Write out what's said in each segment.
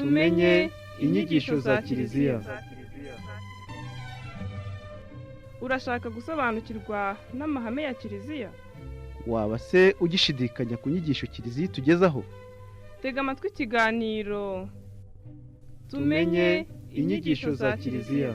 tumenye inyigisho za Kiliziya. Urashaka gusobanukirwa n'amahame ya Kiliziya? Waba se ugishidikanya ku nyigisho Kiliziya tugezaho? Tega amatwi ikiganiro Tumenye inyigisho za Kiliziya.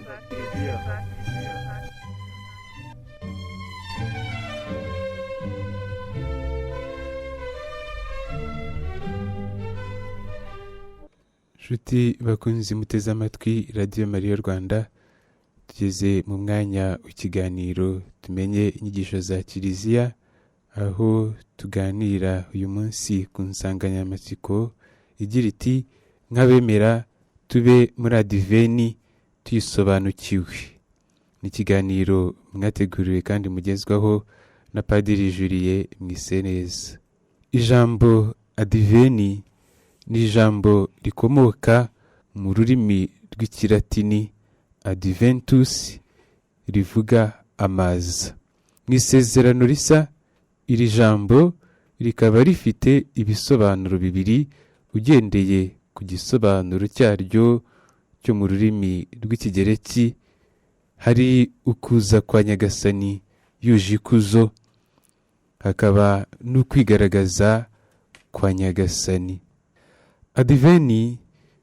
Nshuti bakunzi muteze amatwi Radio Maria Rwanda, tugeze mu mwanya w'ikiganiro Tumenye inyigisho za Kiliziya, aho tuganira uyu munsi ku nsanganyamatsiko igira iti nk'abemera tube muri adiveni tuyisobanukiwe. Ni ikiganiro mwateguriwe kandi mugezwaho na Padiri Julien Mwiseneza. Ijambo adiveni ni ijambo rikomoka mu rurimi rw'ikilatini adventus, rivuga amaza. Mu isezerano risa, iri jambo rikaba rifite ibisobanuro bibiri ugendeye ku gisobanuro cyaryo cyo mu rurimi rw'ikigereki. Hari ukuza kwa Nyagasani yuje ikuzo, hakaba n'ukwigaragaza kwa Nyagasani. Adiveni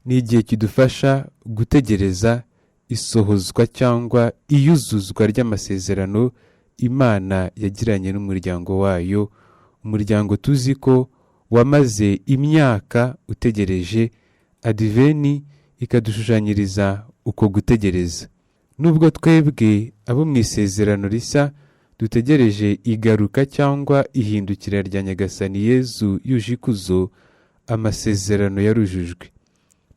ni igihe kidufasha gutegereza isohozwa cyangwa iyuzuzwa ry'amasezerano Imana yagiranye n'umuryango wayo, umuryango tuzi ko wamaze imyaka utegereje. Adiveni ikadushushanyiriza uko gutegereza. Nubwo twebwe abo mu isezerano risa dutegereje igaruka cyangwa ihindukira rya Nyagasani Yezu yuje ikuzo, amasezerano yarujujwe.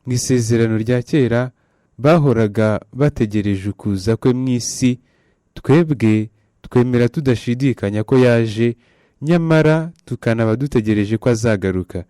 Mu isezerano rya kera bahoraga bategereje ukuza kwe mu isi. Twebwe twemera tudashidikanya ko yaje, nyamara tukanaba dutegereje ko azagaruka.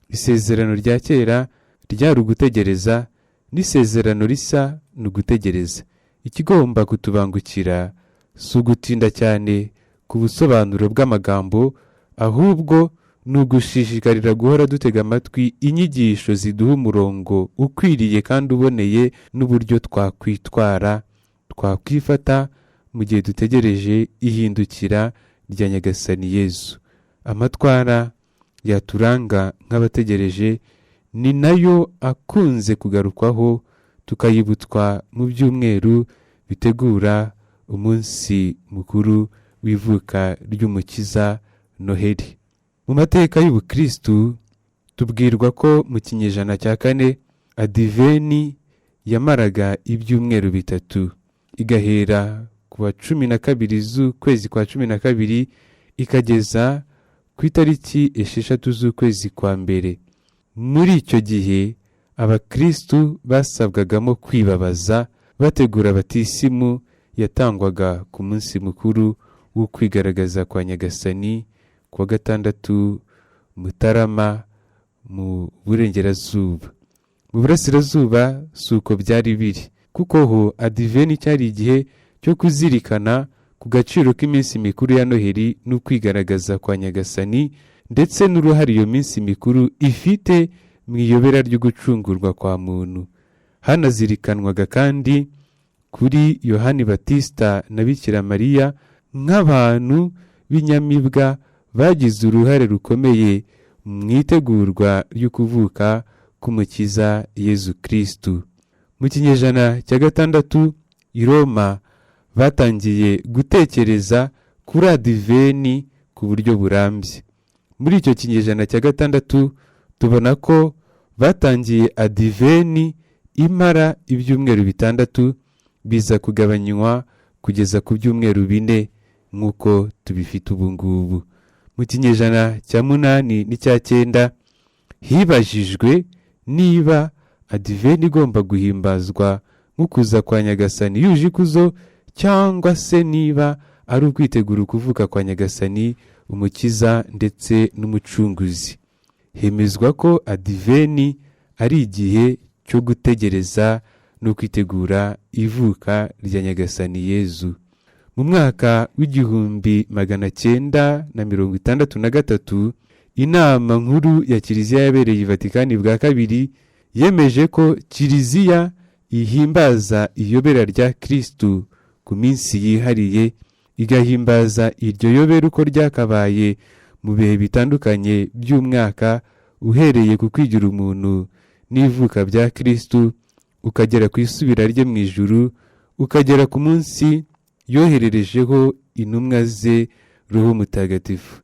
Isezerano rya kera ryari ugutegereza, n'isezerano risa ni ugutegereza. Ikigomba kutubangukira si ugutinda cyane ku busobanuro bw'amagambo, ahubwo ni ugushishikarira guhora dutega amatwi inyigisho ziduha umurongo ukwiriye kandi uboneye n'uburyo twakwitwara, twakwifata mu gihe dutegereje ihindukira rya Nyagasani Yezu. Amatwara yaturanga nk'abategereje ni nayo akunze kugarukwaho, tukayibutswa mu byumweru bitegura umunsi mukuru w'ivuka ry'Umukiza, Noheli. Mu mateka y'Ubukristu tubwirwa ko mu kinyejana cya 4 adiveni yamaraga ibyumweru bitatu, igahera ku wa 12 z'ukwezi kwa 12 ikageza ku itariki 6 z'ukwezi kwa mbere. Muri icyo gihe abakristu basabwagamo kwibabaza bategura batisimu yatangwaga ku munsi mukuru wo kwigaragaza kwa Nyagasani ku wa 6 Mutarama mu burengerazuba. Mu burasirazuba suko byari biri, kuko ho adiveni cyari igihe cyo kuzirikana ku gaciro k'iminsi mikuru ya Noheli n'ukwigaragaza kwa Nyagasani, ndetse n'uruhare iyo minsi mikuru ifite mu iyobera ryo gucungurwa kwa muntu. Hanazirikanwaga kandi kuri Yohani Batista na Bikira Mariya nk'abantu b'inyamibwa bagize uruhare rukomeye mu itegurwa ryo kuvuka k'Umukiza Yezu Kristu. Mu kinyejana cya 6 i Roma batangiye gutekereza kuri adiveni ku buryo burambye. Muri icyo kinyejana cya 6 tubona ko batangiye adiveni imara ibyumweru 6, biza kugabanywa kugeza ku byumweru 4 nk'uko tubifite ubu ngubu. Mu kinyejana cya 8 n'icya 9 hibajijwe niba adiveni igomba guhimbazwa nk'ukuza kwa Nyagasani yuje ikuzo, cyangwa se niba ari ukwitegura ukuvuka kwa Nyagasani Umukiza ndetse n'Umucunguzi. Hemezwa ko adiveni ari igihe cyo gutegereza no kwitegura ivuka rya Nyagasani Yezu. Mu mwaka w'1963 inama nkuru ya Kiliziya yabereye i Vatikani bwa kabiri yemeje ko kiliziya ihimbaza iyobera rya Kristu ku minsi yihariye, igahimbaza iryo yobera uko ryakabaye mu bihe bitandukanye by'umwaka, uhereye ku kwigira umuntu n'ivuka bya Kristu, ukagera ku isubira rye mu ijuru, ukagera ku munsi yohererejeho intumwa ze Roho Mutagatifu.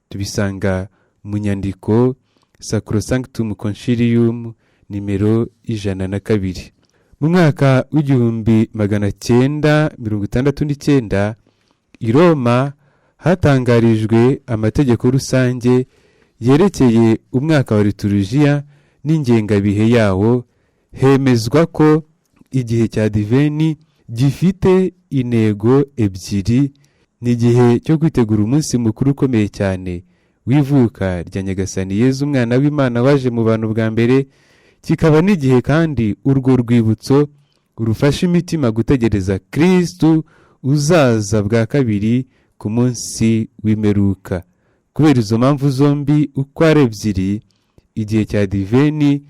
Tubisanga mu nyandiko Sacrosanctum Concilium nimero 102. Mu mwaka w'1969 i Roma hatangarijwe amategeko rusange yerekeye umwaka wa liturujia n'ingengabihe yawo. Hemezwa ko igihe cya Adiveni gifite intego ebyiri. Ni igihe cyo kwitegura umunsi mukuru ukomeye cyane w'ivuka rya Nyagasani Yezu umwana w'Imana waje mu bantu bwa mbere, kikaba n'igihe kandi urwo rwibutso rufasha imitima gutegereza Kristu uzaza bwa kabiri ku munsi w'imperuka. Kubera izo mpamvu zombi uko ari ebyiri, igihe cya Adiveni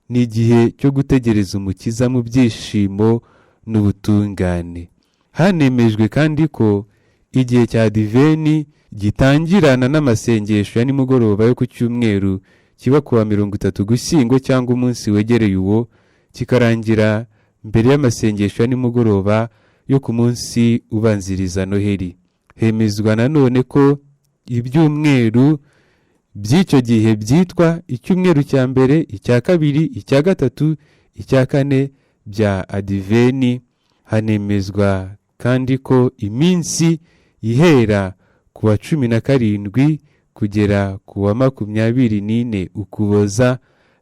ni igihe cyo gutegereza umukiza mu byishimo n'ubutungane. Hanemejwe kandi ko igihe cya Adiveni gitangirana n'amasengesho ya nimugoroba yo ku cyumweru kiba kuwa 30 Ugushyingo cyangwa umunsi wegereye uwo, kikarangira mbere y'amasengesho ya nimugoroba yo ku munsi ubanziriza Noheli. Hemezwa nanone ko ibyumweru by'icyo gihe byitwa icyumweru cya mbere, icya kabiri, icya gatatu, icya kane bya Adiveni. Hanemezwa kandi ko iminsi ihera ku wa 17 kugera ku wa 24 Ukuboza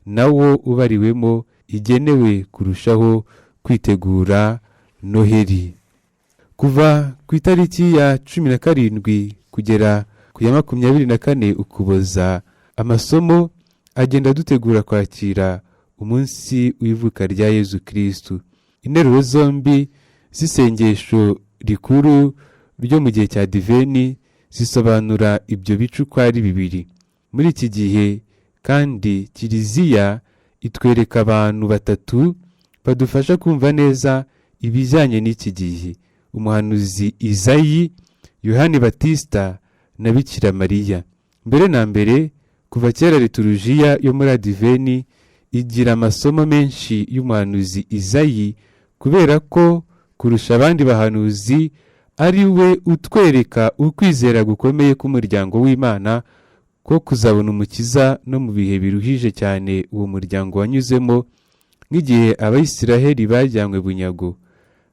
nawo ubariwemo igenewe kurushaho kwitegura Noheli. Kuva ku itariki ya 17 kugera ku ya 24 Ukuboza, amasomo agenda dutegura kwakira umunsi w'ivuka rya Yezu Kristu. Interuro zombi z'isengesho rikuru ryo mu gihe cya Adiveni zisobanura ibyo bice uko ari bibiri. Muri iki gihe kandi Kiliziya itwereka abantu batatu badufasha kumva neza ibijyanye n'iki gihe: umuhanuzi Izayi, Yohani Batista na Bikira Mariya. Mbere na mbere, kuva kera liturujia yo muri Adiveni igira amasomo menshi y'umuhanuzi Izayi, kubera ko kurusha abandi bahanuzi ari we utwereka ukwizera gukomeye k'umuryango w'Imana ko kuzabona umukiza no mu bihe biruhije cyane uwo muryango wanyuzemo, nk'igihe Abayisiraheli bajyanywe bunyago.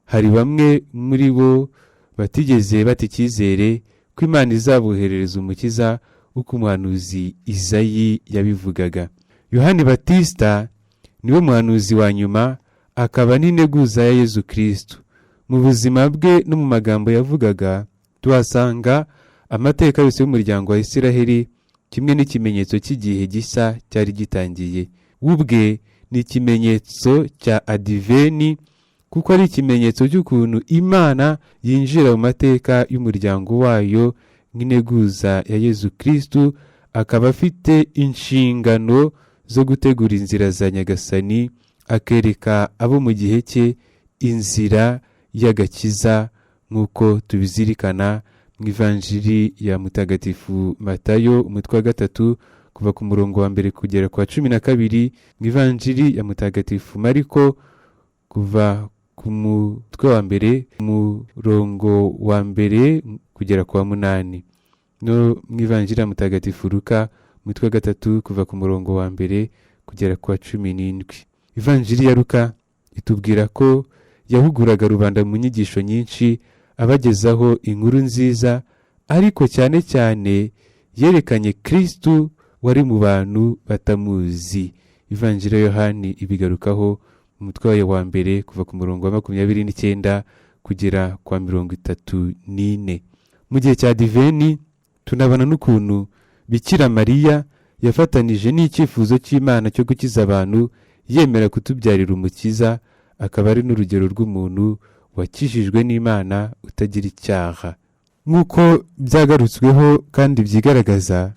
Hari bamwe muri bo batigeze bata icyizere ko Imana izaboherereza umukiza uko umuhanuzi Izayi yabivugaga. Yohani Batista niwe muhanuzi wa nyuma, akaba n'integuza ya Yezu Kristu. Mu buzima bwe no mu magambo yavugaga tuhasanga amateka yose y'umuryango wa Isiraheli, kimwe n'ikimenyetso cy'igihe gisa cyari gitangiye. Ubwe ni ikimenyetso cya Adiveni, kuko ari ikimenyetso cy'ukuntu Imana yinjira mu mateka y'umuryango wayo nk'integuza ya Yezu Kristu, akaba afite inshingano zo gutegura inzira za Nyagasani, akereka abo mu gihe cye inzira y'agakiza, nk'uko tubizirikana mu Ivanjiri ya Mutagatifu Matayo umutwe wa 3 kuva ku murongo wa 1 kugera ku wa 12, mu Ivanjiri ya Mutagatifu Mariko kuva ku mutwe wa 1 umurongo wa 1 kugera ku wa 8, no mu Ivanjiri ya Mutagatifu Luka umutwe wa 3 kuva ku murongo wa 1 kugera ku wa 17. Ivanjiri ya Luka itubwira ko yahuguraga rubanda mu nyigisho nyinshi, abagezaho inkuru nziza, ariko cyane cyane yerekanye Kristu wari mu bantu batamuzi. Ivanjiri ya Yohani ibigarukaho mu mutwe wa 1 kuva ku murongo wa 29 kugera kwa 34. Mu gihe cya Adiveni tunabona n'ukuntu Bikira Mariya yafatanije n'icyifuzo cy'Imana cyo gukiza abantu, yemera kutubyarira umukiza, akaba ari n'urugero rw'umuntu wakijijwe n'Imana utagira icyaha. Nk'uko byagarutsweho kandi byigaragaza,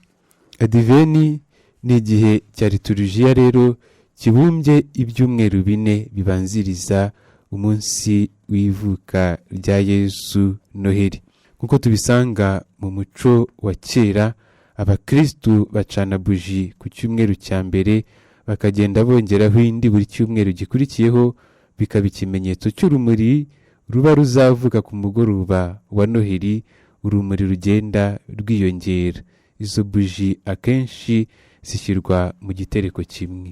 Adiveni ni igihe cya liturujia rero kibumbye ibyumweru 4 bibanziriza umunsi w'ivuka rya Yesu Noheli. Kuko tubisanga mu muco wa kera, abakristu bacana buji ku cyumweru cya mbere, bakagenda bongeraho indi buri cyumweru gikurikiyeho, bikaba ikimenyetso cy'urumuri ruba ruzavuga ku mugoroba wa Noheli, urumuri rugenda rwiyongera. Izo buji akenshi zishyirwa mu gitereko kimwe.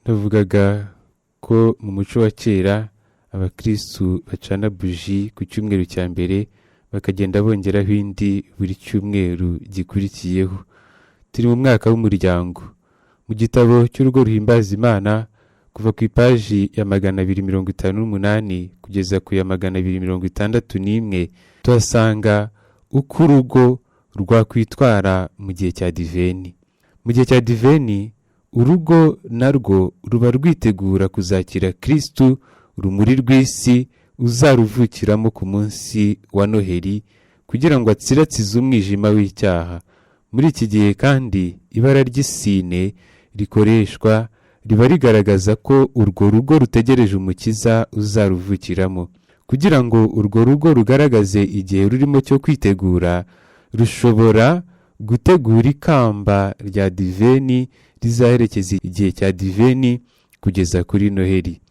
Navugaga ko mu muco wa kera abakristu bacana buji ku cyumweru cya mbere, bakagenda bongeraho indi buri cyumweru gikurikiyeho. Turi mu mwaka w'umuryango. Mu gitabo cy'urugo ruhimbaza Imana, kuva ku ipaji ya 258 kugeza ku ya 261, tuhasanga uko urugo rwakwitwara mu gihe cya diveni. Mu gihe cya diveni, urugo narwo ruba rwitegura kuzakira Kristu, urumuri rw'isi uzaruvukiramo ku munsi wa Noheli, kugira ngo atsiratsize umwijima w'icyaha. Muri iki gihe kandi ibara ry'isine rikoreshwa riba rigaragaza ko urwo rugo rutegereje umukiza uzaruvukiramo. Kugira ngo urwo rugo rugaragaze igihe rurimo cyo kwitegura, rushobora gutegura ikamba rya diveni rizaherekeza igihe cya diveni kugeza kuri Noheli.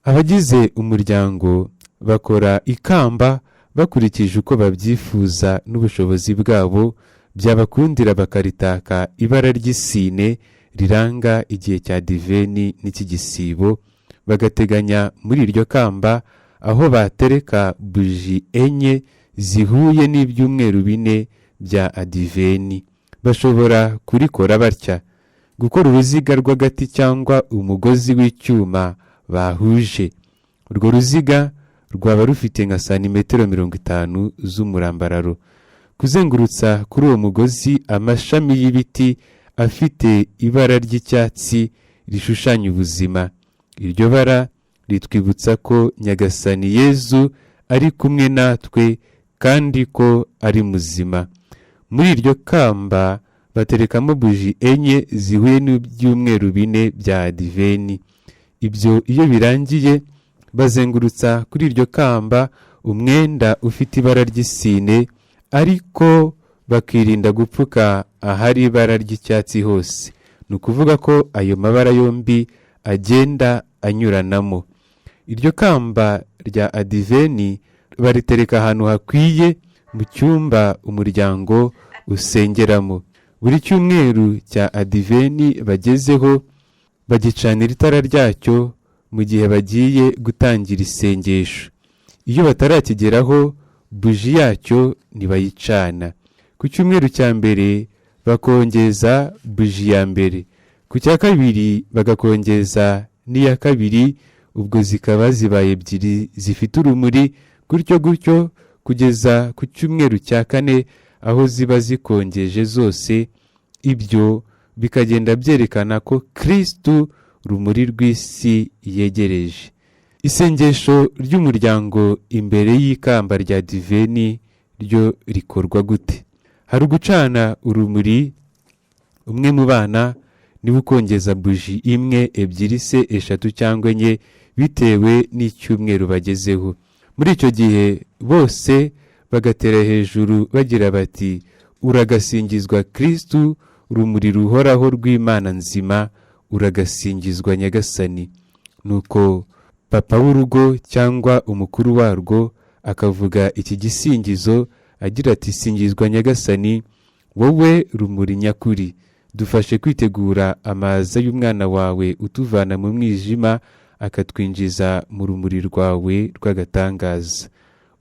Abagize umuryango bakora ikamba bakurikije uko babyifuza n'ubushobozi bwabo, byabakundira bakaritaka ibara ry'isine riranga igihe cya diveni n'iki gisibo, bagateganya muri iryo kamba aho batereka buji 4 zihuye n'ibyumweru 4 bya adiveni. Bashobora kurikora batya: gukora uruziga rw'agati cyangwa umugozi w'icyuma bahuje. Urwo ruziga rwaba rufite nka santimetero 50 z'umurambararo. Kuzengurutsa kuri uwo mugozi amashami y'ibiti afite ibara ry'icyatsi rishushanya ubuzima. Iryo bara ritwibutsa ko Nyagasani Yezu ari kumwe natwe kandi ko ari muzima. Muri iryo kamba baterekamo buji 4 zihuye n'ibyumweru 4 bya adiveni. Ibyo iyo birangiye, bazengurutsa kuri iryo kamba umwenda ufite ibara ry'isine, ariko bakirinda gupfuka ahari ibara ry'icyatsi hose. Ni ukuvuga ko ayo mabara yombi agenda anyuranamo. iryo kamba rya adiveni baritereka ahantu hakwiye mu cyumba umuryango usengeramo. Buri cyumweru cya adiveni bagezeho bagicanira itara ryacyo mu gihe bagiye gutangira isengesho. Iyo batarakigeraho buji yacyo ntibayicana. Ku cyumweru cya mbere bakongeza buji ya mbere, ku cya kabiri bagakongeza n'iya kabiri, ubwo zikaba zibaye ebyiri zifite urumuri, gutyo gutyo kugeza ku cyumweru cya kane aho ziba zikongeje zose. Ibyo bikagenda byerekana ko Kristo rumuri rw'isi yegereje. Isengesho ry'umuryango imbere y'ikamba rya adiveni ryo rikorwa gute? Hari ugucana urumuri, umwe mu bana niwe ukongeza buji imwe, ebyiri se, eshatu cyangwa enye bitewe n'icyumweru bagezeho. Muri icyo gihe bose bagatera hejuru bagira bati uragasingizwa Kristo, urumuri ruhoraho rw'Imana nzima, uragasingizwa Nyagasani. Nuko papa w'urugo cyangwa umukuru warwo akavuga iki gisingizo agira ati singizwa Nyagasani, wowe rumuri nyakuri, dufashe kwitegura amaza y'umwana wawe utuvana mu mwijima akatwinjiza mu rumuri rwawe rw'agatangaza.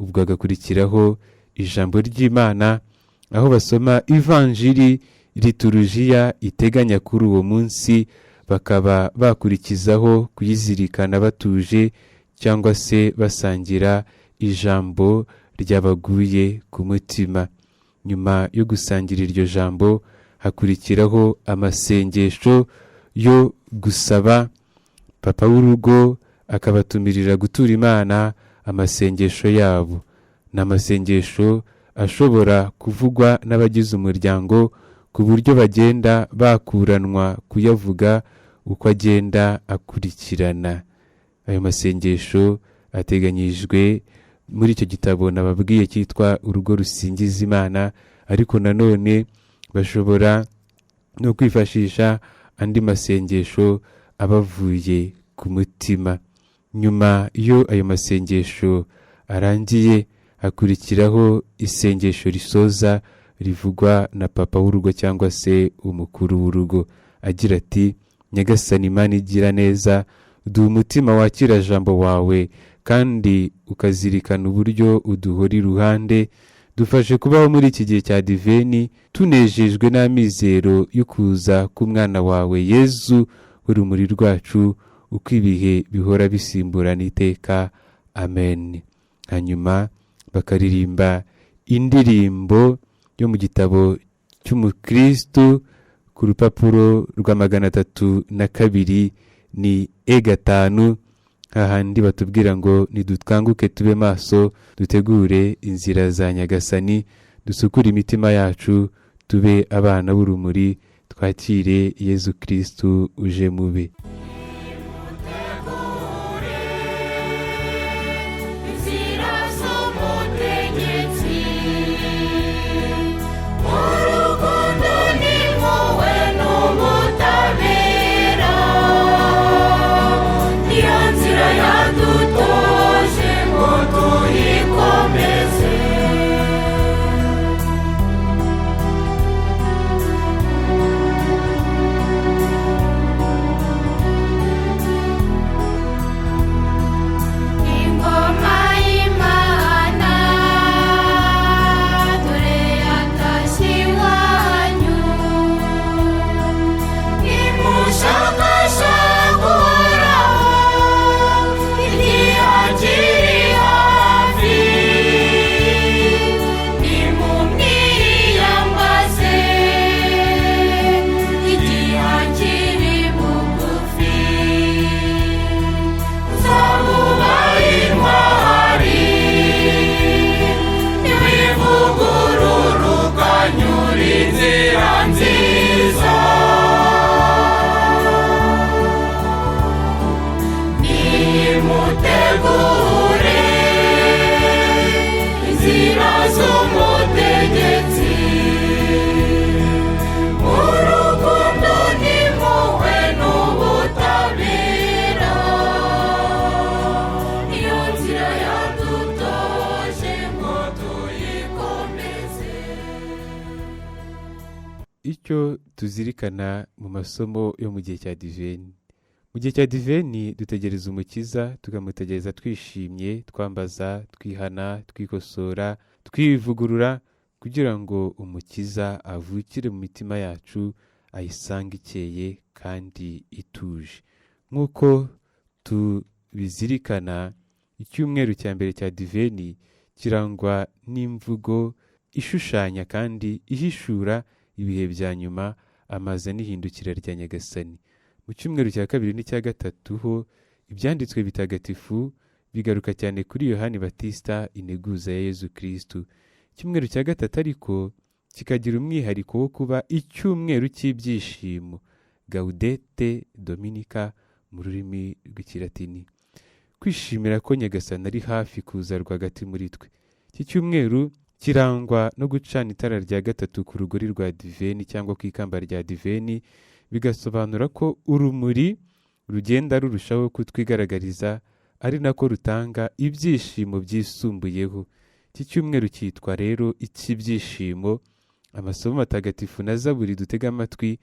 Ubwo agakurikiraho ijambo ry'Imana aho basoma ivanjiri liturujiya iteganya kuri uwo munsi, bakaba bakurikizaho kuyizirikana batuje cyangwa se basangira ijambo ryabaguye ku mutima. Nyuma yo gusangira iryo jambo hakurikiraho amasengesho yo gusaba. Papa w'urugo akabatumirira gutura Imana amasengesho yabo. Ni amasengesho ashobora kuvugwa n'abagize umuryango ku buryo bagenda bakuranwa kuyavuga uko agenda akurikirana. Ayo masengesho ateganyijwe muri icyo gitabo nababwiye cyitwa Urugo Rusingiza Imana, ariko nanone bashobora no kwifashisha andi masengesho abavuye ku mutima. Nyuma iyo ayo masengesho arangiye hakurikiraho isengesho risoza rivugwa na papa w'urugo cyangwa se umukuru w'urugo agira ati Nyagasani Imana igira neza, duha umutima wakira jambo wawe kandi ukazirikana uburyo uduhora iruhande. Dufashe kubaho muri iki gihe cya adiveni tunejejwe n'amizero yo kuza k'umwana wawe Yezu urumuri rwacu, uko ibihe bihora bisimburana iteka. Amen. Hanyuma bakaririmba indirimbo yo mu gitabo cy'umukristo ku rupapuro rwa 302 ni E5, hahandi batubwira ngo nidutwanguke tube maso, dutegure inzira za Nyagasani, dusukure imitima yacu, tube abana b'urumuri, twakire Yezu Kristo uje mube. icyo tuzirikana mu masomo yo mu gihe cya diveni. Mu gihe cya diveni dutegereza umukiza, tukamutegereza twishimye, twambaza, twihana, twikosora, twivugurura, kugira ngo umukiza avukire mu mitima yacu, ayisange ikeye kandi ituje. Nk'uko tubizirikana, icyumweru cya mbere cya diveni kirangwa n'imvugo ishushanya kandi ihishura ibihe bya nyuma, amaza n'ihindukira rya Nyagasani. Mu cyumweru cya kabiri n'icya gatatu ho ibyanditswe bitagatifu bigaruka cyane kuri Yohani Batista, integuza ya Yezu Kristu. Icyumweru cya gatatu ariko kikagira umwihariko wo kuba icyumweru cy'ibyishimo, Gaudete Dominica mu rurimi rw'ikilatini, kwishimira ko Nyagasani ari hafi kuza rwagati muri twe. Iki cyumweru kirangwa no gucana itara rya gatatu ku rugori rwa diveni cyangwa ku ikamba rya diveni, bigasobanura ko urumuri rugenda rurushaho kutwigaragariza, ari nako rutanga ibyishimo byisumbuyeho. Iki cyumweru cyitwa rero icy'ibyishimo. Amasomo matagatifu na Zaburi dutega amatwi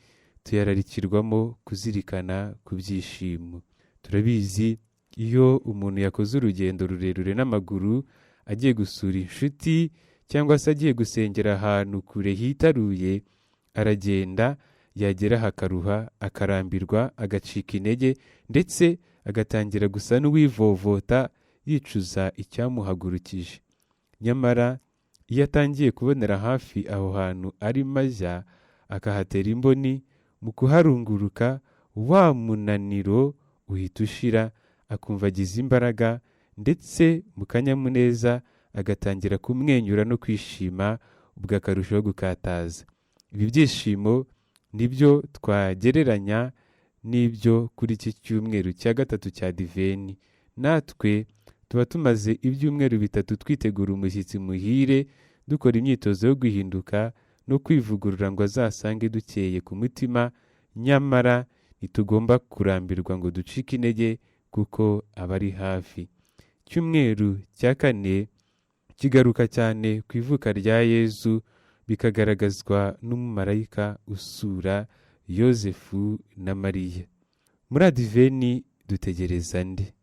tuyararikirwamo kuzirikana ku byishimo. Turabizi, iyo umuntu yakoze urugendo rurerure n'amaguru agiye gusura inshuti cyangwa se agiye gusengera ahantu kure hitaruye, aragenda, yagera hakaruha, akarambirwa, agacika intege, ndetse agatangira gusa n'uwivovota yicuza icyamuhagurukije. Nyamara iyo atangiye kubonera hafi aho hantu arimo ajya, akahatera imboni, mu kuharunguruka wa munaniro uhita ushira, akumva agize imbaraga, ndetse mu kanyamuneza agatangira kumwenyura no kwishima, ubwo akarushaho gukataza. Ibi byishimo nibyo twagereranya n'ibyo kuri iki cyumweru cya gatatu cya diveni. Natwe tuba tumaze ibyumweru bitatu twitegura umushyitsi muhire, dukora imyitozo yo guhinduka no kwivugurura ngo azasange dukeye ku mutima. Nyamara ntitugomba kurambirwa ngo ducike intege, kuko aba ari hafi. Icyumweru cya kane kigaruka cyane ku ivuka rya Yezu, bikagaragazwa n'umumarayika usura Yozefu na Mariya. Muri adiveni dutegereza nde?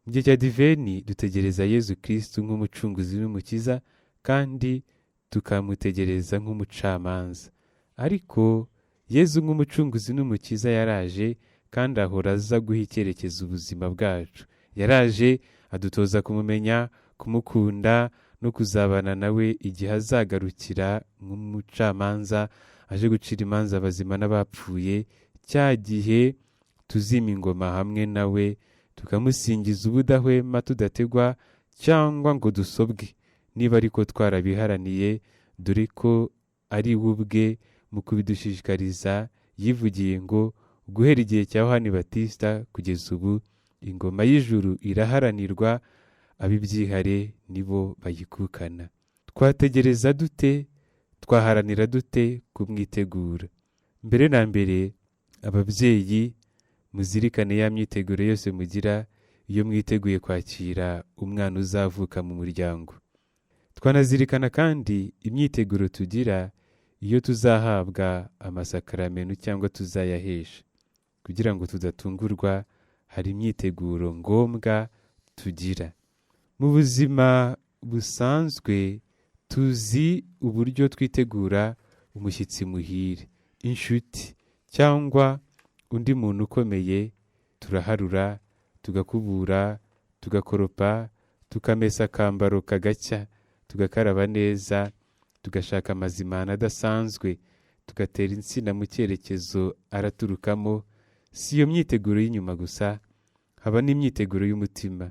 Mu gihe cya diveni dutegereza Yezu Kristu nk'umucunguzi n'umukiza, kandi tukamutegereza nk'umucamanza. Ariko Yezu nk'umucunguzi n'umukiza yaraje, kandi ahora aza guha icyerekezo ubuzima bwacu. Yaraje adutoza kumumenya, kumukunda no kuzabana nawe igihe azagarukira nk'umucamanza, aje gucira imanza abazima n'abapfuye. Cya gihe tuzima ingoma hamwe nawe, tukamusingiza ubudahwema, tudategwa cyangwa ngo dusobwe, niba ariko twarabiharaniye, dore ko ari we ubwe mu kubidushishikariza yivugiye ngo guhera igihe cya Yohani Batista kugeza ubu, ingoma y'ijuru iraharanirwa, abibyihare nibo bayikukana. Twategereza dute? Twaharanira dute kumwitegura? Mbere na mbere, ababyeyi muzirikane ya myiteguro yose mugira iyo mwiteguye kwakira umwana uzavuka mu muryango. Twanazirikana kandi imyiteguro tugira iyo tuzahabwa amasakaramentu cyangwa tuzayahesha. Kugira ngo tudatungurwa, hari imyiteguro ngombwa tugira. Mu buzima busanzwe tuzi uburyo twitegura umushyitsi muhire, inshuti cyangwa undi muntu ukomeye. Turaharura, tugakubura, tugakoropa, tukamesa akambaro kagacya, tugakaraba neza, tugashaka amazimana adasanzwe, tugatera insina mu cyerekezo araturukamo. Si iyo myiteguro y'inyuma gusa, haba n'imyiteguro y'umutima.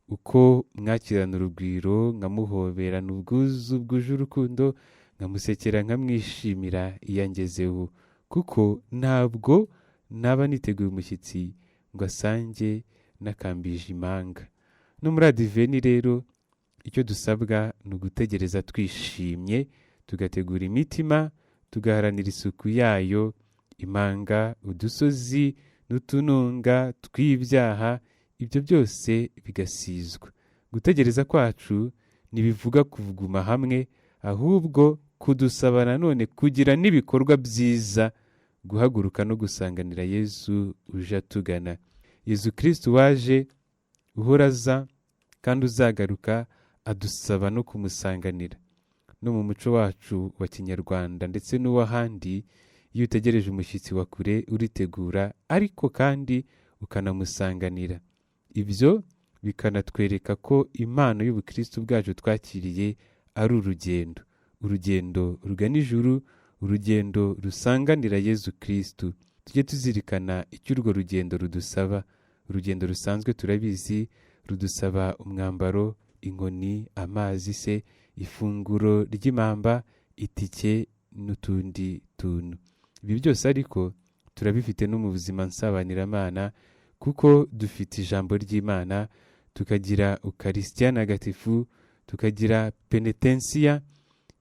Uko mwakirana urugwiro, nkamuhoberana ubwuzu bwuje urukundo, nkamusekera, nkamwishimira iyo angezeho. Kuko ntabwo naba niteguye umushyitsi ngo asange nakambije imanga. No muri adiveni rero, icyo dusabwa ni ugutegereza twishimye, tugategura imitima, tugaharanira isuku yayo. Imanga, udusozi n'utununga tw'ibyaha, ibyo byose bigasizwa. Gutegereza kwacu ntibivuga kuguma hamwe, ahubwo kudusaba nanone kugira n'ibikorwa byiza, guhaguruka no gusanganira Yezu uje atugana. Yezu Kristo waje, uhora aza kandi uzagaruka, adusaba no kumusanganira. No mu muco wacu wa Kinyarwanda ndetse n'uw'ahandi, iyo utegereje umushyitsi wa kure uritegura, ariko kandi ukanamusanganira. Ibyo bikanatwereka ko impano y'ubukristo bwacu twakiriye ari urugendo, urugendo rugana ijuru, urugendo rusanganira Yezu Kristo. Tujye tuzirikana icyo urwo rugendo rudusaba. Urugendo rusanzwe turabizi, rudusaba umwambaro, inkoni, amazi se, ifunguro ry'imamba, itike n'utundi tuntu. Ibi byose ariko turabifite no mu buzima nsabaniramana, kuko dufite ijambo ry'Imana, tukagira ukarisitiya ntagatifu, tukagira penetensiya,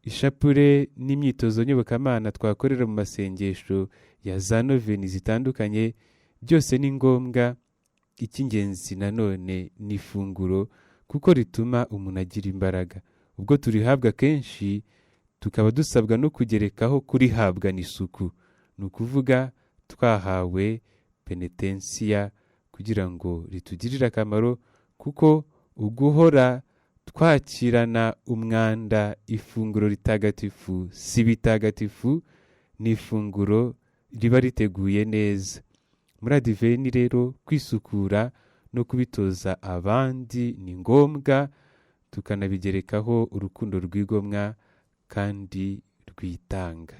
ishapure n'imyitozo nyobokamana twakorera mu masengesho ya za noveni zitandukanye. Byose ni ngombwa. Icy'ingenzi nanone ni ifunguro, kuko rituma umuntu agira imbaraga. Ubwo turihabwa kenshi, tukaba dusabwa no kugerekaho kurihabwa n'isuku. Ni ukuvuga twahawe penetensiya kugira ngo ritugirire akamaro, kuko uguhora twakirana umwanda ifunguro ritagatifu si bitagatifu, ni ifunguro riba riteguye neza. Muri adiveni rero, kwisukura no kubitoza abandi ni ngombwa, tukanabigerekaho urukundo rwigomwa kandi rwitanga.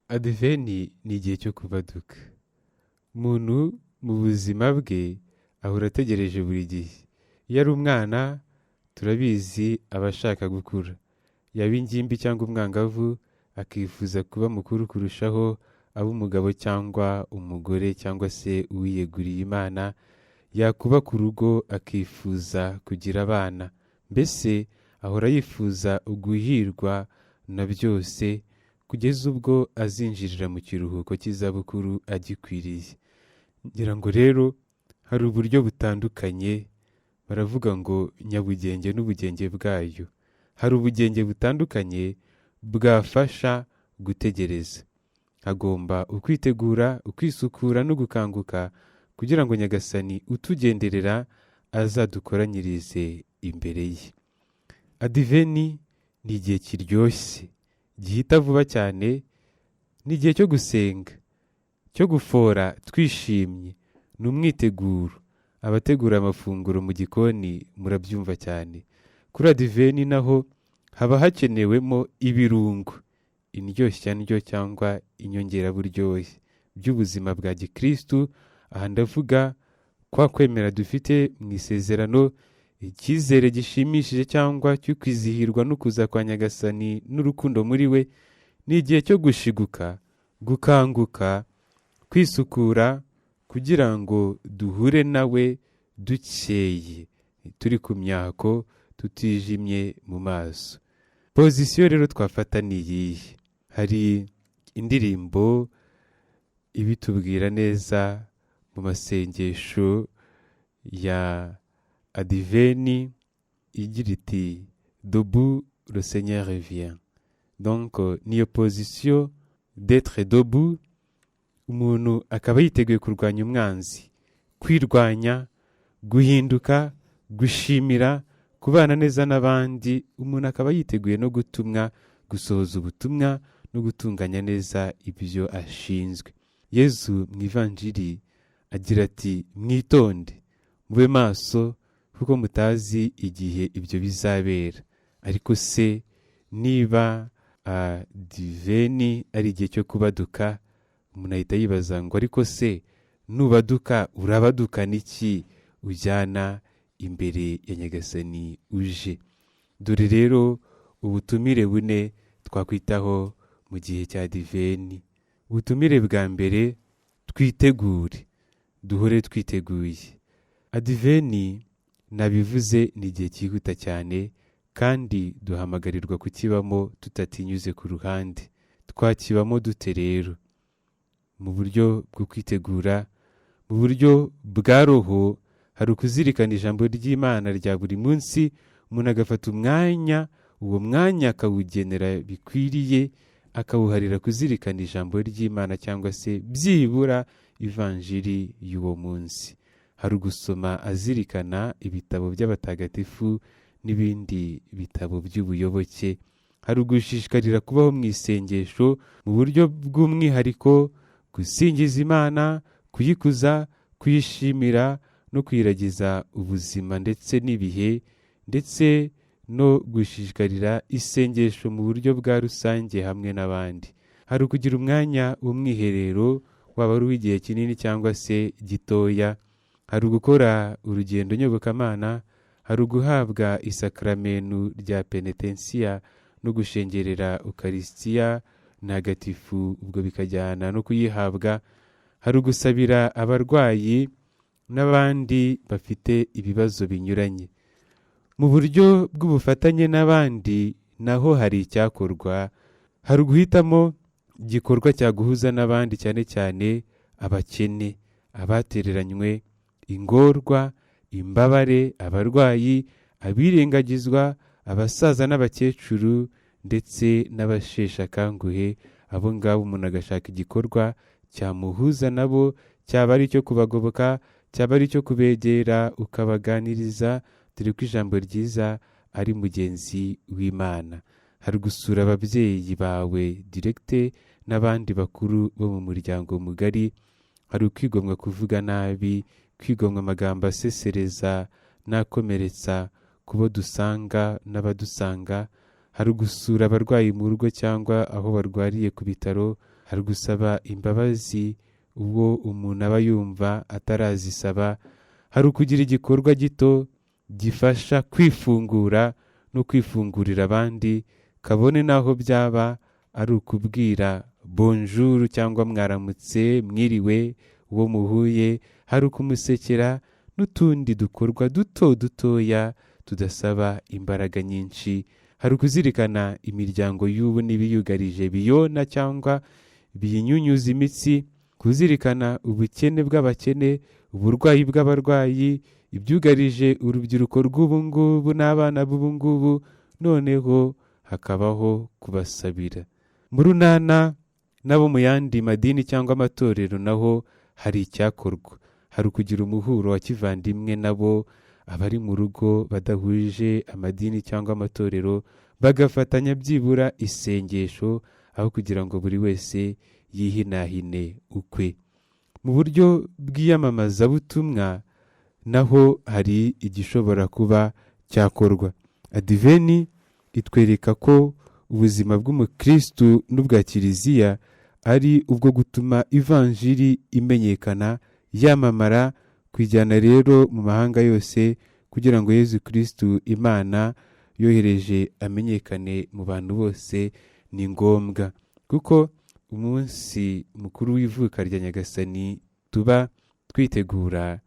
Adiveni ni igihe cyo kubaduka. Umuntu mu buzima bwe ahora ategereje buri gihe. Iyo ari umwana, turabizi aba ashaka gukura. Yaba ingimbi cyangwa umwangavu, akifuza kuba mukuru kurushaho, aba umugabo cyangwa umugore cyangwa se uwiyeguriye Imana, yakuba ku rugo akifuza kugira abana. Mbese ahora yifuza uguhirwa na byose, kugeza ubwo azinjirira mu kiruhuko cy'izabukuru agikwiriye. Ngira ngo rero hari uburyo butandukanye, baravuga ngo nyabugenge n'ubugenge bwayo. Hari ubugenge butandukanye bwafasha gutegereza. Hagomba ukwitegura, ukwisukura no gukanguka, kugira ngo Nyagasani utugenderera azadukoranyirize imbere ye. Adiveni ni igihe kiryoshye, gihita vuba cyane. Ni igihe cyo gusenga, cyo gufora twishimye. Ni umwiteguro. Abategura amafunguro mu gikoni murabyumva cyane. Kuri adiveni naho haba hakenewemo ibirungo, indyoshyanryo cyangwa inyongeraburyohe by'ubuzima bwa gikristu. Aha ndavuga kwa kwemera dufite mu isezerano, icyizere gishimishije cyangwa cyo kwizihirwa no kuza kwa Nyagasani n'urukundo muri we. Ni igihe cyo gushiguka, gukanguka, kwisukura, kugira ngo duhure nawe dukeye, turi ku myako, tutijimye mu maso. Pozisiyo rero twafata ni iyihe? Hari indirimbo ibitubwira neza mu masengesho ya adiveni, igira iti debout le Seigneur revient. Donc niyo position d'être debout, umuntu akaba yiteguye kurwanya umwanzi, kwirwanya, guhinduka, gushimira, kubana neza n'abandi. Umuntu akaba yiteguye no gutumwa, gusohoza ubutumwa no gutunganya neza ibyo ashinzwe. Yezu mu ivanjiri agira ati mwitonde, mube maso, kuko mutazi igihe ibyo bizabera. Ariko se niba adiveni ari igihe cyo kubaduka, umuntu ahita yibaza ngo ariko se nubaduka urabadukana iki ujyana imbere ya nyagasani uje? Dore rero ubutumire bune twakwitaho mu gihe cya adiveni. Ubutumire bwa mbere, twitegure, duhore twiteguye. Adiveni nabivuze ni igihe cyihuta cyane kandi duhamagarirwa kukibamo tutatinyuze ku ruhande. Twakibamo dute rero? Mu buryo bwo kwitegura, mu buryo bwa roho, hari ukuzirikana ijambo ry'Imana rya buri munsi, umuntu agafata umwanya, uwo mwanya akawugenera bikwiriye, akawuharira kuzirikana ijambo ry'Imana cyangwa se byibura ivanjiri y'uwo munsi. Hari ugusoma azirikana ibitabo by'abatagatifu n'ibindi bitabo by'ubuyoboke. Hari ugushishikarira kubaho mu isengesho mu buryo bw'umwihariko, gusingiza Imana, kuyikuza, kuyishimira no kwiragiza ubuzima ndetse n'ibihe, ndetse no gushishikarira isengesho mu buryo bwa rusange hamwe n'abandi. Hari ukugira umwanya w'umwiherero, waba ari uw'igihe kinini cyangwa se gitoya. Hari ugukora urugendo nyobokamana, hari uguhabwa isakramenu rya penetensiya no gushengerera ukarisitiya ntagatifu, ubwo bikajyana no kuyihabwa. Hari ugusabira abarwayi n'abandi bafite ibibazo binyuranye. Mu buryo bw'ubufatanye n'abandi naho hari icyakorwa. Hari uguhitamo igikorwa cyaguhuza n'abandi, cyane cyane abakene, abatereranywe, ingorwa, imbabare, abarwayi, abirengagizwa, abasaza n'abakecuru ndetse n'abasheshe akanguhe. Abo ngabo umuntu agashaka igikorwa cyamuhuza nabo, cyaba ari icyo kubagoboka, cyaba ari icyo kubegera ukabaganiriza, dore ko ijambo ryiza ari mugenzi w'Imana. Hari gusura ababyeyi bawe direkte n'abandi bakuru bo mu muryango mugari. Hari ukwigomwa kuvuga nabi, kwigomwa amagambo asesereza n'akomeretsa kubo dusanga n'abadusanga. Hari gusura abarwayi mu rugo cyangwa aho barwariye ku bitaro. Hari gusaba imbabazi ubwo umuntu aba yumva atarazisaba. Hari ukugira igikorwa gito gifasha kwifungura no kwifungurira abandi, kabone naho byaba ari ukubwira bonjour cyangwa mwaramutse, mwiriwe uwo muhuye. Hari ukumusekera n'utundi dukorwa duto dutoya tudasaba imbaraga nyinshi. Hari ukuzirikana imiryango y'ubu n'ibiyugarije biyona cyangwa biyinyunyuza imitsi, kuzirikana ubukene bw'abakene, uburwayi bw'abarwayi, ibyugarije urubyiruko rw'ubu ngubu n'abana b'ubu ngubu, noneho hakabaho kubasabira. Mu runana n'abo mu yandi madini cyangwa amatorero naho hari icyakorwa. Hari ukugira umuhuro wa kivandimwe nabo, abari mu rugo badahuje amadini cyangwa amatorero bagafatanya byibura isengesho, aho kugira ngo buri wese yihinahine ukwe. Mu buryo bw'iyamamazabutumwa naho hari igishobora kuba cyakorwa. Adiveni itwereka ko ubuzima bw'umukristu n'ubwa kiliziya ari ubwo gutuma ivanjiri imenyekana, yamamara, kwijyana rero mu mahanga yose, kugira ngo Yezu Kristu Imana yohereje amenyekane mu bantu bose. Ni ngombwa kuko umunsi mukuru w'ivuka rya Nyagasani tuba twitegura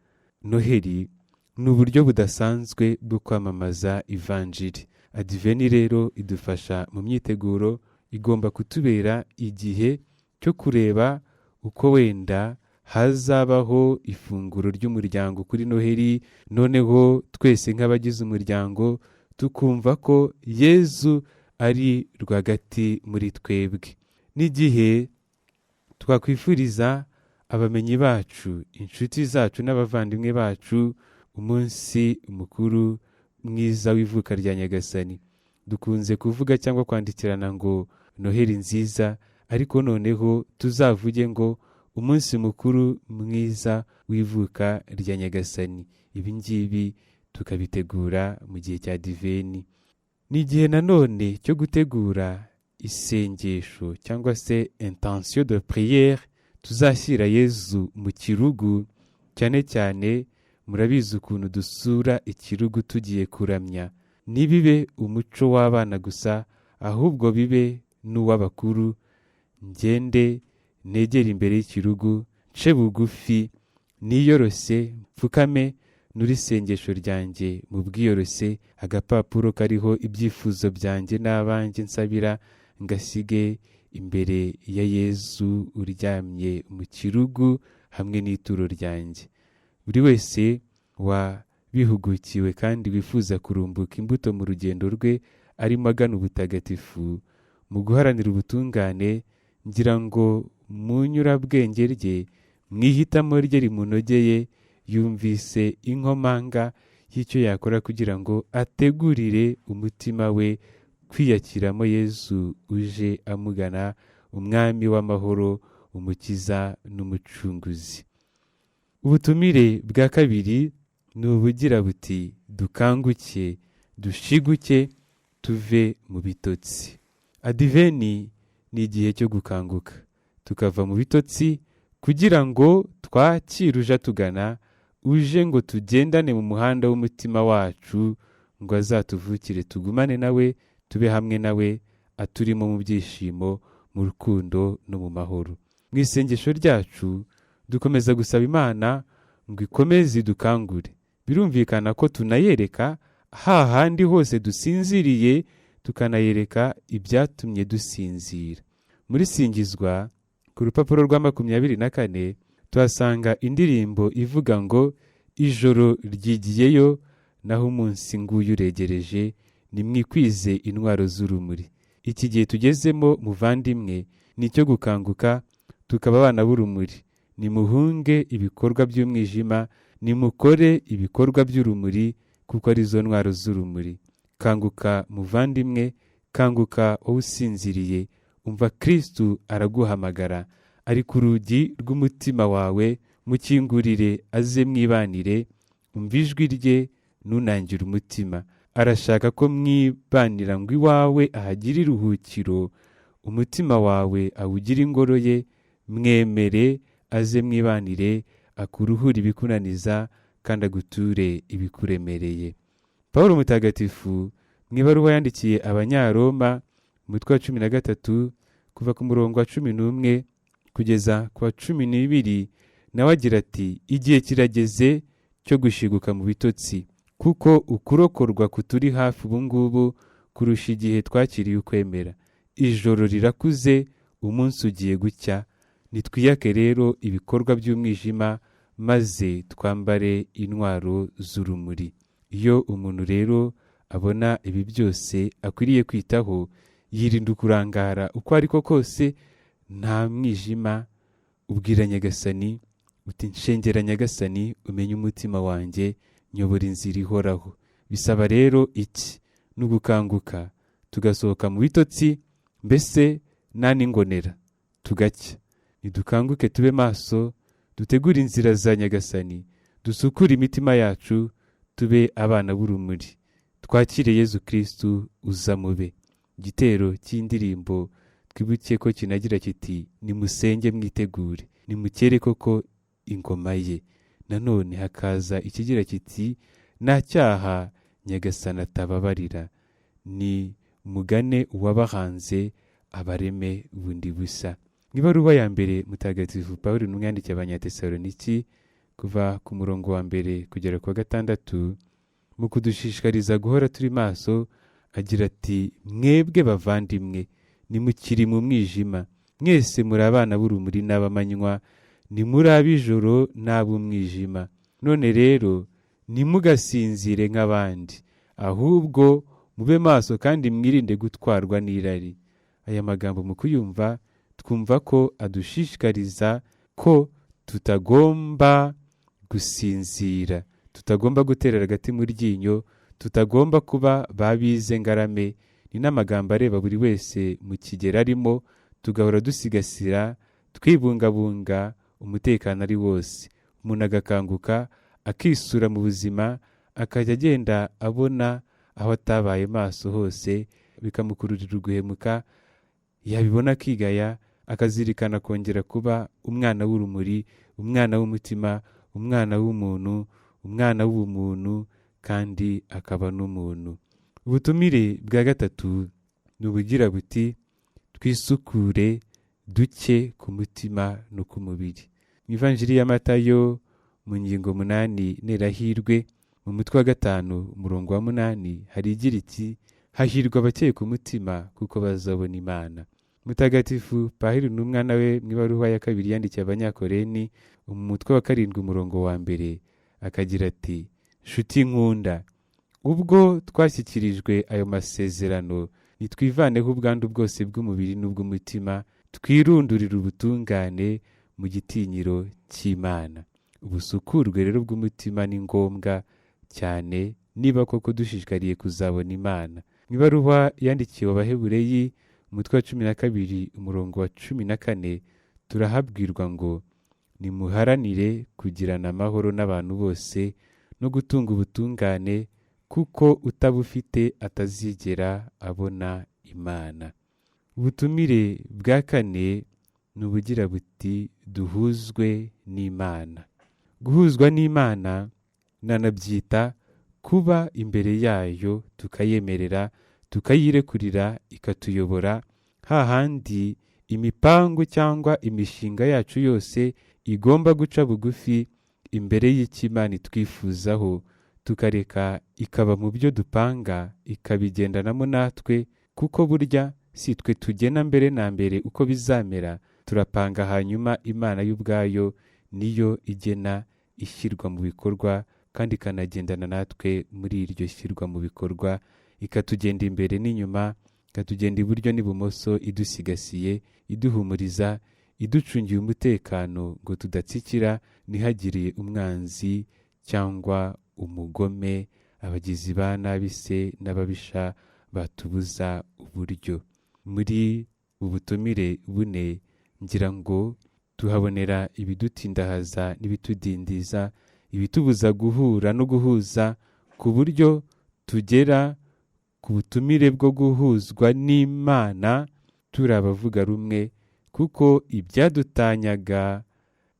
Noheli, ni uburyo budasanzwe bwo kwamamaza ivanjiri. Adiveni rero idufasha mu myiteguro, igomba kutubera igihe cyo kureba uko wenda hazabaho ifunguro ry'umuryango kuri Noheli, noneho twese nk'abagize umuryango tukumva ko Yezu ari rwagati muri twebwe. N'igihe twakwifuriza abamenyi bacu, inshuti zacu n'abavandimwe bacu umunsi mukuru mwiza w'ivuka rya Nyagasani. Dukunze kuvuga cyangwa kwandikirana ngo Noheli nziza, ariko noneho tuzavuge ngo umunsi mukuru mwiza w'ivuka rya Nyagasani. Ibi ngibi tukabitegura mu gihe cya Adiveni. Ni igihe nanone cyo gutegura isengesho cyangwa se intention de prière tuzashyira Yezu mu kirugu. Cyane cyane murabizi ukuntu dusura ikirugu tugiye kuramya. Ntibibe umuco w'abana gusa, ahubwo bibe n'uw'abakuru. Ngende negera imbere y'ikirugu, nce bugufi, niyorose, mfukame n'urisengesho ryanjye mu bwiyorose, agapapuro kariho ibyifuzo byanjye n'abanjye nsabira ngasige imbere ya Yezu uryamye mu kirugu hamwe n'ituro ryanjye. Buri wese wabihugukiwe kandi wifuza kurumbuka imbuto mu rugendo rwe arimo agana ubutagatifu mu guharanira ubutungane, ngira ngo mu nyurabwenge rye, mu ihitamo rye rimunogeye, yumvise inkomanga y'icyo yakora kugira ngo ategurire umutima we kwiyakiramo Yezu uje amugana, umwami w'amahoro, umukiza n'umucunguzi. Ubutumire bwa kabiri ni ubugira buti dukanguke, dushiguke, tuve mu bitotsi. Adiveni ni igihe cyo gukanguka tukava mu bitotsi kugira ngo twakire uje atugana, uje ngo tugendane mu muhanda w'umutima wacu, ngo azatuvukire tugumane nawe, tube hamwe nawe, aturimo mu byishimo, mu rukundo no mu mahoro. Mu isengesho ryacu dukomeza gusaba Imana ngo ikomeze idukangure. Birumvikana ko tunayereka hahandi hose dusinziriye, tukanayereka ibyatumye dusinzira. Muri Singizwa ku rupapuro rwa 24 tuhasanga indirimbo ivuga ngo ijoro ryigiyeyo, naho umunsi nguyu uregereje, nimwikwize intwaro z'urumuri. Iki gihe tugezemo muvandimwe ni cyo gukanguka tukaba abana b'urumuri. Nimuhunge ibikorwa by'umwijima, nimukore ibikorwa by'urumuri, kuko ari zo ntwaro z'urumuri. Kanguka muvandimwe, kanguka wowe usinziriye, umva Kristu araguhamagara, ari ku rugi rw'umutima wawe, mukingurire aze mwibanire, umva ijwi rye nunangire umutima. Arashaka ko mwibanira ngo iwawe ahagire iruhukiro, umutima wawe awugire ingoro ye, mwemere aze mwibanire, akuruhure ibikunaniza kandi aguture ibikuremereye. Pawulo mutagatifu mu ibaruwa yandikiye Abanyaroma umutwe wa 13 kuva ku murongo wa 11 kugeza ku wa 12, nawe agira ati, igihe kirageze cyo gushiguka mu bitotsi, kuko ukurokorwa kuturi hafi ubu ngubu kurusha igihe twakiriye ukwemera. Ijoro rirakuze, umunsi ugiye gucya. Nitwiyake rero ibikorwa by'umwijima, maze twambare intwaro z'urumuri. Iyo umuntu rero abona ibi byose akwiriye kwitaho, yirinda kurangara uko ariko kose, nta mwijima. Ubwira Nyagasani uti, nshengera Nyagasani, umenye umutima wanjye, nyobora inzira ihoraho. Bisaba rero iki? Nugukanguka tugasohoka mu bitotsi, mbese nta n'ingonera tugacya. Nidukanguke tube maso, dutegure inzira za Nyagasani, dusukure imitima yacu, tube abana b'urumuri. Twakire Yezu Kristu uza mube. Igitero cy'indirimbo twibuke ko kinagira kiti, nimusenge mwitegure, nimukere koko ingoma ye. Nanone hakaza ikigira kiti, nta cyaha Nyagasani atababarira, ni mugane uwabahanze abareme bundi busa. Ibaruwa ya mbere mutagatifu Pawulo n'umwandikiye Abanyatesaloniki kuva ku murongo wa 1 kugera ku wa 6, mu kudushishikariza guhora turi maso, agira ati, mwebwe bavandimwe, nimukiri mu mwijima, mwese muri abana b'urumuri n'abamanywa, nimuri ab'ijoro n'ab'umwijima. None rero ntimugasinzire nk'abandi, ahubwo mube maso kandi mwirinde gutwarwa n'irari. Aya magambo mu kuyumva twumva ko adushishikariza ko tutagomba gusinzira, tutagomba guterera agati mu ryinyo, tutagomba kuba babize ngarame. Ni n'amagambo areba buri wese mu kigero arimo, tugahora dusigasira, twibungabunga umutekano ari wose. Umuntu agakanguka, akisura mu buzima, akajya agenda abona aho atabaye maso hose, bikamukururira uguhemuka, yabibona akigaya, akazirikana kongera kuba umwana w'urumuri, umwana w'umutima, umwana w'umuntu, umwana w'ubumuntu, kandi akaba n'umuntu. Ubutumire bwa gatatu ni ubugira buti twisukure duke ku mutima no ku mubiri. Mu ivanjiri ya Matayo mu ngingo 8 nerahirwe mu mutwe wa 5 umurongo wa 8 hari igira iti hahirwa abakeye ku mutima kuko bazabona Imana. Mutagatifu Pawulo n'umwana we mu ibaruwa ya 2 yandikiye Abanyakoreni mu mutwe wa 7 umurongo wa 1 akagira ati nshuti nkunda, ubwo twashyikirijwe ayo masezerano nitwivaneho ubwandu bwose bw'umubiri n'ubw'umutima, twirundurire ubutungane mu gitinyiro cy'Imana. Ubusukurwe rero bw'umutima ni ngombwa cyane niba koko dushishikariye kuzabona Imana. Mu ibaruwa yandikiwe Abahebureyi umutwe wa 12 umurongo wa 14 turahabwirwa ngo nimuharanire kugirana amahoro n'abantu bose no gutunga ubutungane, kuko utabufite atazigera abona Imana. Ubutumire bwa 4 ni ubugira buti duhuzwe n'Imana. Guhuzwa n'Imana nanabyita kuba imbere yayo tukayemerera, tukayirekurira ikatuyobora, hahandi imipango cyangwa imishinga yacu yose igomba guca bugufi imbere y'Imana twifuzaho, tukareka ikaba mu byo dupanga, ikabigendanamo natwe, kuko burya si twe tugena mbere na mbere uko bizamera, turapanga hanyuma Imana y'ubwayo niyo igena ishyirwa mu bikorwa kandi ikanagendana natwe muri iryo shyirwa mu bikorwa, ikatugenda imbere n'inyuma, ikatugenda iburyo n'ibumoso, idusigasiye, iduhumuriza, iducungiye umutekano ngo tudatsikira, ntihagire umwanzi cyangwa umugome, abagizi ba nabi se n'ababisha batubuza uburyo. Muri ubutumire bune ngira ngo tuhabonera ibidutindahaza n'ibitudindiza, ibitubuza guhura no guhuza, ku buryo tugera ku butumire bwo guhuzwa n'Imana turi abavuga rumwe, kuko ibyadutanyaga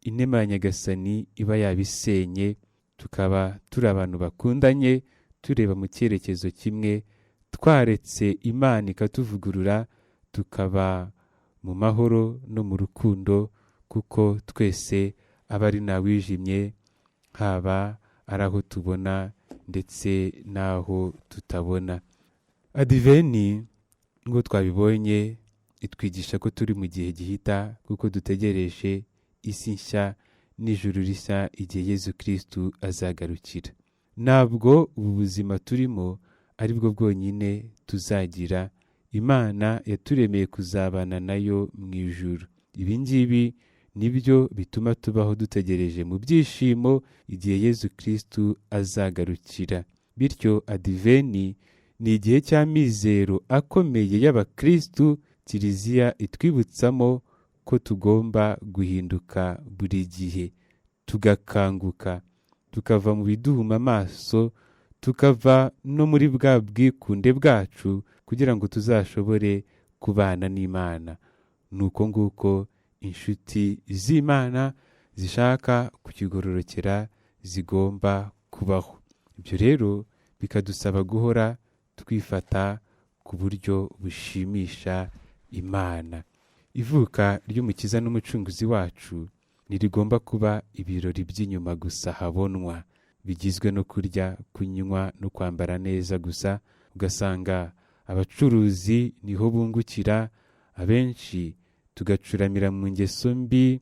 inema ya Nyagasani iba yabisenye, tukaba turi abantu bakundanye, tureba mu cyerekezo kimwe, twaretse Imana ikatuvugurura, tukaba mu mahoro no mu rukundo, kuko twese aba ari ntawijimye, haba ari aho tubona ndetse n'aho tutabona. Adiveni ngo twabibonye itwigisha ko turi mu gihe gihita, kuko dutegereje isi nshya n'ijuru rishya igihe Yezu Kristu azagarukira. Ntabwo ubu buzima turimo ari bwo bwonyine tuzagira, Imana yaturemeye kuzabana nayo mu ijuru. Ibi ngibi nibyo bituma tubaho dutegereje mu byishimo igihe Yezu Kristu azagarukira. Bityo Adiveni ni igihe cy'amizero akomeye y'Abakristu Kiliziya itwibutsamo ko tugomba guhinduka buri gihe, tugakanguka, tukava mu biduhuma amaso, tukava no muri bwa bwikunde bwacu, kugira ngo tuzashobore kubana n'Imana. Nuko nguko inshuti z'Imana zishaka kukigororokera zigomba kubaho. Ibyo rero bikadusaba guhora twifata ku buryo bushimisha Imana. Ivuka ry'Umukiza n'Umucunguzi wacu ntirigomba kuba ibirori by'inyuma gusa habonwa, bigizwe no kurya, kunywa no kwambara neza gusa. Ugasanga abacuruzi niho bungukira, abenshi tugacuramira mu ngeso mbi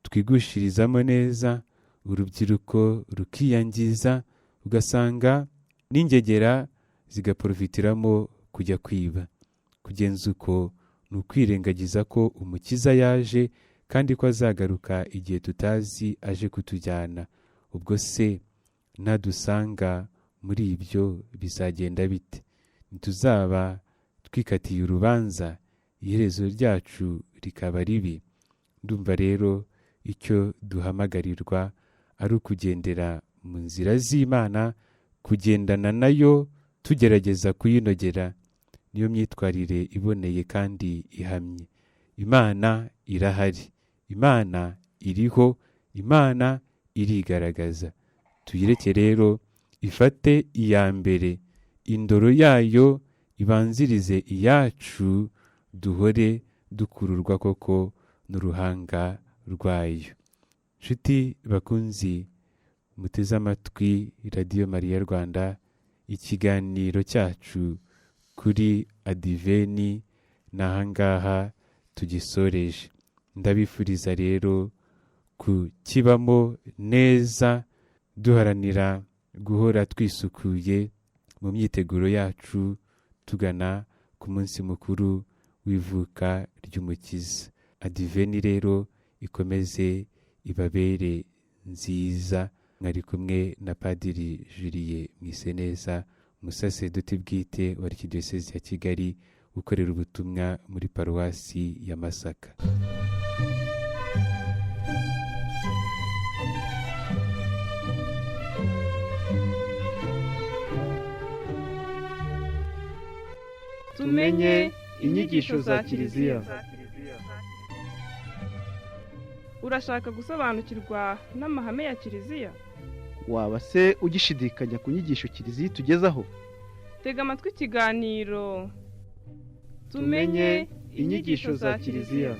twigushirizamo neza, urubyiruko rukiyangiza, ugasanga n'ingegera zigaprofitiramo kujya kwiba. Kugenza uko ni ukwirengagiza ko Umukiza yaje kandi ko azagaruka igihe tutazi aje kutujyana. Ubwo se nadusanga muri ibyo bizagenda bite? Ntituzaba twikatiye urubanza, iherezo ryacu rikaba ribi? Ndumva rero icyo duhamagarirwa ari ukugendera mu nzira z'Imana, kugendana nayo tugerageza kuyinogera, niyo myitwarire iboneye kandi ihamye. Imana irahari, Imana iriho, Imana irigaragaza. Tuyireke rero ifate iya mbere, indoro yayo ibanzirize iyacu, duhore dukururwa koko n'uruhanga rwayo. Nshuti bakunzi muteze amatwi Radio Mariya Rwanda, ikiganiro cyacu kuri Adiveni n'ahangaha tugisoreje. Ndabifuriza rero kukibamo neza, duharanira guhora twisukuye mu myiteguro yacu tugana ku munsi mukuru w'ivuka ry'Umukiza. Adiveni rero ikomeze ibabere nziza. Mwari kumwe na Padiri Julie Mwiseneza, umusaseredoti bwite wa Arikidiyosezi ya Kigali, ukorera ubutumwa muri paruwasi ya Masaka. tumenye inyigisho za Kiliziya. Urashaka gusobanukirwa n'amahame ya Kiliziya? Waba se ugishidikanya ku nyigisho Kiliziya itugezaho? Tega amatwi ikiganiro Tumenye inyigisho za Kiliziya.